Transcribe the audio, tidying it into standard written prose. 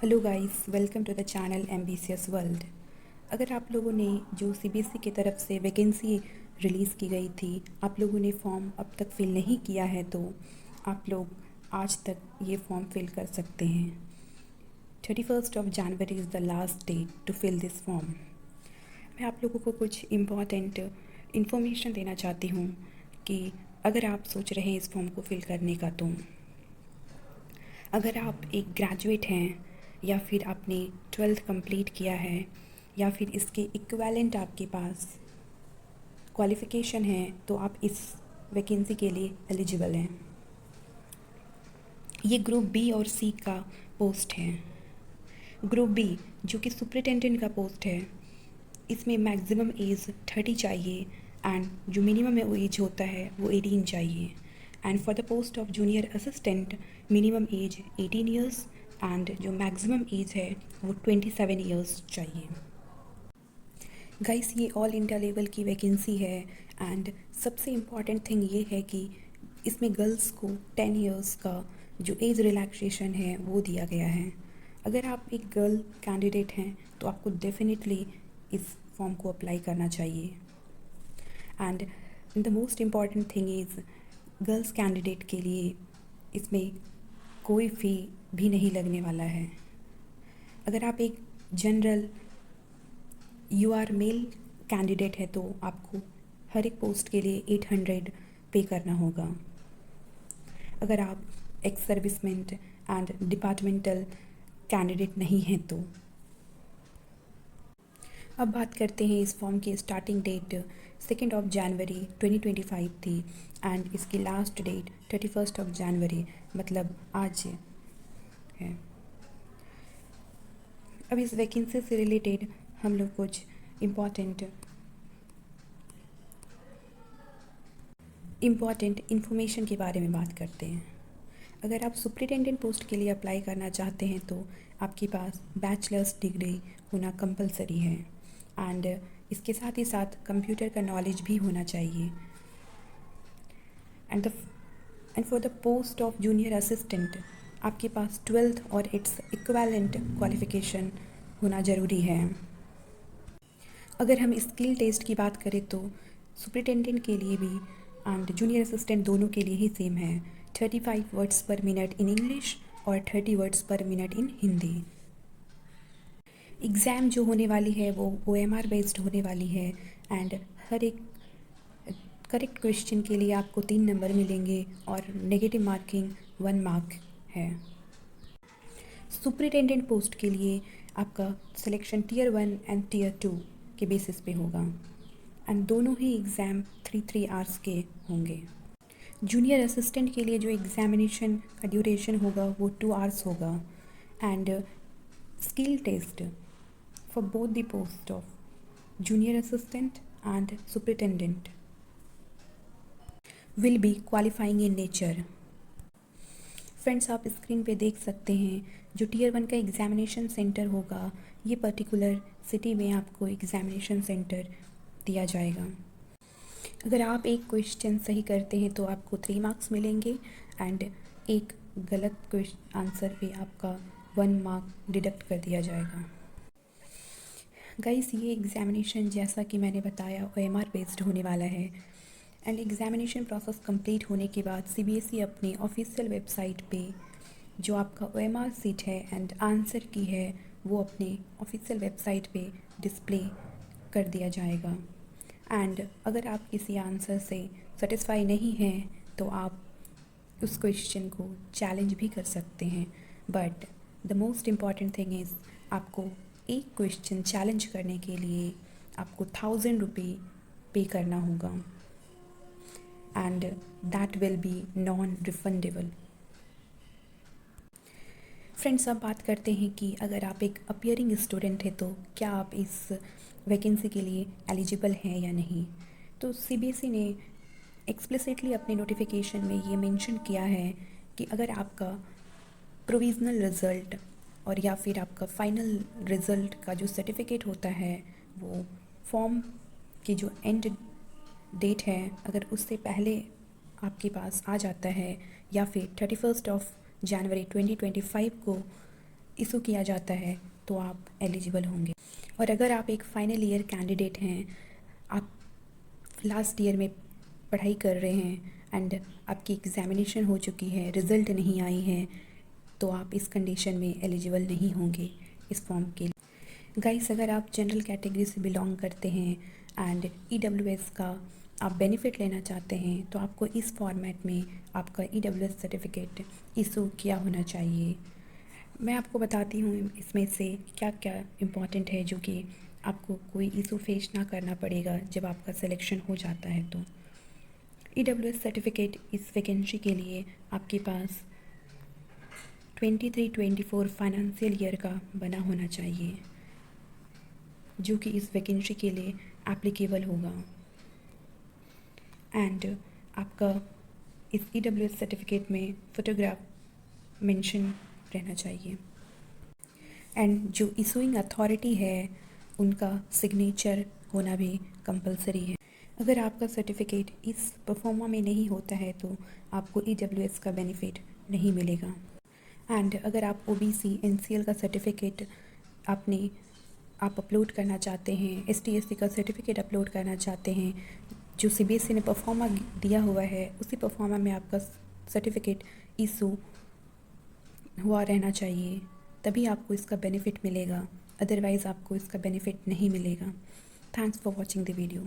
Hello guys, welcome to the channel ambitious world. अगर आप लोगों ने जो सीबीएसई की तरफ से वैकेंसी रिलीज़ की गई थी, आप लोगों ने फॉर्म अब तक फिल नहीं किया है तो आप लोग आज तक ये फॉर्म फिल कर सकते हैं। 31 January is the last date to fill this form. मैं आप लोगों को कुछ इम्पॉर्टेंट इन्फॉर्मेशन देना चाहती हूँ कि अगर आप सोच रहे हैं इस फॉर्म को फिल करने का तो अगर आप एक ग्रेजुएट हैं या फिर आपने 12th कंप्लीट किया है या फिर इसके इक्विवेलेंट आपके पास क्वालिफ़िकेशन है तो आप इस वैकेंसी के लिए एलिजिबल हैं। ये ग्रुप बी और सी का पोस्ट है। ग्रुप बी जो कि सुपरिटेंडेंट का पोस्ट है, इसमें मैक्सिमम एज 30 चाहिए एंड जो मिनिमम एज होता है वो 18 चाहिए। And for the post of junior assistant minimum age 18 years and जो मैक्सिमम एज है वो 27 ईयर्स चाहिए। गाइस, ये ऑल इंडिया लेवल की वैकेंसी है एंड सबसे इम्पॉर्टेंट थिंग ये है कि इसमें गर्ल्स को 10 ईयर्स का जो एज रिलैक्सेशन है वो दिया गया है। अगर आप एक गर्ल कैंडिडेट हैं तो आपको डेफिनेटली इस फॉर्म को अप्लाई करना चाहिए। And the most important thing is girls candidate के लिए इसमें कोई फ़ी भी नहीं लगने वाला है। अगर आप एक general U R male candidate है तो आपको हर एक पोस्ट के लिए 800 पे करना होगा। अगर आप ex serviceman and departmental candidate नहीं हैं तो अब बात करते हैं इस फॉर्म की स्टार्टिंग डेट 2 जनवरी 2025 थी एंड इसकी लास्ट डेट 31 जनवरी मतलब आज है। अब इस वैकेंसी से रिलेटेड हम लोग कुछ इम्पॉर्टेंट इन्फॉर्मेशन के बारे में बात करते हैं। अगर आप सुपरिटेंडेंट पोस्ट के लिए अप्लाई करना चाहते हैं तो आपके पास बैचलर्स डिग्री होना कंपलसरी है एंड इसके साथ ही साथ कंप्यूटर का नॉलेज भी होना चाहिए। And for the post of junior assistant आपके पास 12th और इट्स इक्विवेलेंट क्वालिफिकेशन होना ज़रूरी है। अगर हम स्किल टेस्ट की बात करें तो सुपरिटेंडेंट के लिए भी एंड जूनियर असिस्टेंट दोनों के लिए ही सेम है। 35 वर्ड्स पर मिनट इन इंग्लिश और 30 वर्ड्स पर मिनट इन हिंदी। एग्ज़ाम जो होने वाली है वो OMR बेस्ड होने वाली है एंड हर एक करेक्ट क्वेश्चन के लिए आपको 3 नंबर मिलेंगे और नेगेटिव मार्किंग 1 मार्क है। सुपरिटेंडेंट पोस्ट के लिए आपका सिलेक्शन Tier 1 एंड Tier 2 के बेसिस पे होगा एंड दोनों ही एग्ज़ाम 3 आवर्स के होंगे। जूनियर असिस्टेंट के लिए जो एग्ज़ामिनेशन का ड्यूरेशन होगा वो 2 आवर्स होगा and skill test for both the post of junior assistant and superintendent will be qualifying in nature। Friends, आप स्क्रीन पे देख सकते हैं जो Tier 1 का एग्ज़ामिनेशन सेंटर होगा, ये पर्टिकुलर सिटी में आपको एग्ज़ामिनेशन सेंटर दिया जाएगा। अगर आप एक क्वेश्चन सही करते हैं तो आपको 3 मार्क्स मिलेंगे एंड एक गलत आंसर पे आपका 1 मार्क डिडक्ट कर दिया जाएगा। गाइस, ये एग्ज़ामिनेशन जैसा कि मैंने बताया OMR बेस्ड होने वाला है एंड एग्ज़ामिनेशन प्रोसेस कंप्लीट होने के बाद CBSE अपने ऑफिशियल वेबसाइट पे जो आपका OMR सीट है एंड आंसर की है वो अपने ऑफिशियल वेबसाइट पे डिस्प्ले कर दिया जाएगा। एंड अगर आप किसी आंसर से सेटिस्फाई नहीं हैं तो आप उस क्वेश्चन को चैलेंज भी कर सकते हैं, but the most important thing is आपको एक क्वेश्चन चैलेंज करने के लिए आपको 1000 रुपये पे करना होगा and that will be non refundable. Friends, अब बात करते हैं कि अगर आप एक अपीयरिंग स्टूडेंट हैं तो क्या आप इस वैकेंसी के लिए एलिजिबल हैं या नहीं। तो CBSE ने एक्सप्लिसिटली अपने नोटिफिकेशन में ये मेंशन किया है कि अगर आपका प्रोविज़नल रिज़ल्ट और या फिर आपका फाइनल रिज़ल्ट का जो सर्टिफिकेट होता है वो फॉर्म की जो एंड डेट है अगर उससे पहले आपके पास आ जाता है या फिर 31 जनवरी 2025 को इशू किया जाता है तो आप एलिजिबल होंगे। और अगर आप एक फाइनल ईयर कैंडिडेट हैं, आप लास्ट ईयर में पढ़ाई कर रहे हैं एंड आपकी एग्ज़ामिनेशन हो चुकी है, रिज़ल्ट नहीं आई है, तो आप इस कंडीशन में एलिजिबल नहीं होंगे इस फॉर्म के लिए। गाइस, अगर आप जनरल कैटेगरी से बिलोंग करते हैं एंड EWS का आप बेनिफिट लेना चाहते हैं तो आपको इस फॉर्मेट में आपका EWS सर्टिफिकेट इशू किया होना चाहिए। मैं आपको बताती हूँ इसमें से क्या क्या इम्पॉर्टेंट है जो कि आपको कोई इशू फेस ना करना पड़ेगा जब आपका सिलेक्शन हो जाता है। तो EWS सर्टिफिकेट इस वैकेंसी के लिए आपके पास 23-24 फाइनेंशियल ईयर का बना होना चाहिए, जो कि इस वैकेंसी के लिए एप्लीकेबल होगा। एंड आपका इस EWS सर्टिफिकेट में फ़ोटोग्राफ मेंशन रहना चाहिए एंड जो इशूइंग अथॉरिटी है उनका सिग्नेचर होना भी कंपलसरी है। अगर आपका सर्टिफिकेट इस परफॉर्मा में नहीं होता है तो आपको EWS का बेनिफिट नहीं मिलेगा। एंड अगर आप OBC NCL का सर्टिफिकेट आप अपलोड करना चाहते हैं, ST/SC का सर्टिफिकेट अपलोड करना चाहते हैं, जो CBSE ने परफॉर्मा दिया हुआ है उसी परफॉर्मा में आपका सर्टिफिकेट इशू हुआ रहना चाहिए, तभी आपको इसका बेनिफिट मिलेगा, अदरवाइज़ आपको इसका बेनिफिट नहीं मिलेगा। Thanks for watching the video.